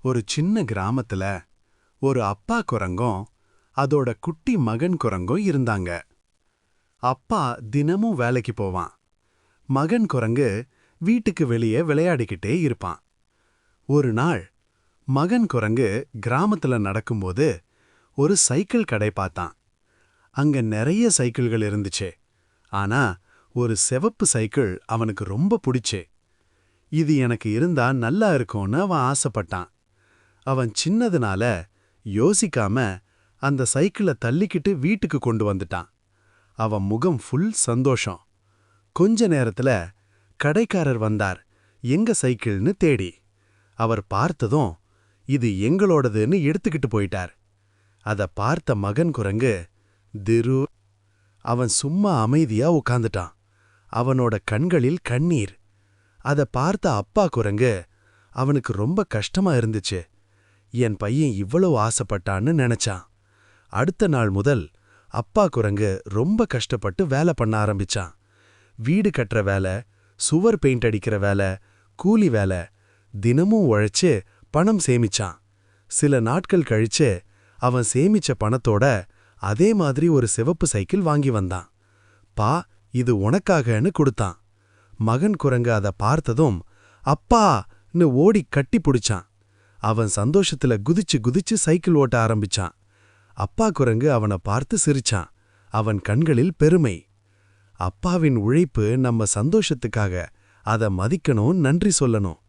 ஒரு சின்ன கிராமத்துல ஒரு அப்பா குரங்கும் அதோட குட்டி மகன் குரங்கும் இருந்தாங்க. அப்பா தினமும் வேலைக்கு போவான். மகன் குரங்கு வீட்டுக்கு வெளியே விளையாடிக்கிட்டே இருப்பான். ஒரு நாள் மகன் குரங்கு கிராமத்துல நடக்கும்போது ஒரு சைக்கிள் கடை பார்த்தான். அங்க நிறைய சைக்கிள்கள் இருந்துச்சு. ஆனா ஒரு சிவப்பு சைக்கிள் அவனுக்கு ரொம்ப பிடிச்சு. இது எனக்கு இருந்தா நல்லா இருக்கும்னு அவன் ஆசைப்பட்டான். அவன் சின்னதுனால யோசிக்காம அந்த சைக்கிளை தள்ளிக்கிட்டு வீட்டுக்கு கொண்டு வந்துட்டான். அவன் முகம் ஃபுல் சந்தோஷம். கொஞ்ச நேரத்துல கடைக்காரர் வந்தார், எங்க சைக்கிள்னு தேடி. அவர் பார்த்ததும் இது எங்களோடதுன்னு எடுத்துக்கிட்டு போயிட்டார். அத பார்த்த மகன் குரங்கு திரு அவன் சும்மா அமைதியா உட்கார்ந்துட்டான். அவனோட கண்களில் கண்ணீர். அத பார்த்த அப்பா குரங்கு அவனுக்கு ரொம்ப கஷ்டமா இருந்துச்சு. என் பையன் இவ்வளவு ஆசைப்பட்டான்னு நினைச்சான். அடுத்த நாள் முதல் அப்பா குரங்கு ரொம்ப கஷ்டப்பட்டு வேலை பண்ண ஆரம்பிச்சான். வீடு கட்டுற வேலை, சுவர் பெயிண்ட் அடிக்கிற வேலை, கூலி வேலை, தினமும் உழைச்சு பணம் சேமிச்சான். சில நாட்கள் கழிச்சு அவன் சேமிச்ச பணத்தோட அதே மாதிரி ஒரு சிவப்பு சைக்கிள் வாங்கி வந்தான். பா, இது உனக்காகன்னு கொடுத்தான். மகன் குரங்கு அதை பார்த்ததும் அப்பான்னு ஓடி கட்டி பிடிச்சான். அவன் சந்தோஷத்துல குதிச்சு குதிச்சு சைக்கிள் ஓட்ட ஆரம்பிச்சான். அப்பா குரங்கு அவனை பார்த்து சிரிச்சான். அவன் கண்களில் பெருமை. அப்பாவின் உழைப்பு நம்ம சந்தோஷத்துக்காக. அதை மதிக்கணும், நன்றி சொல்லணும்.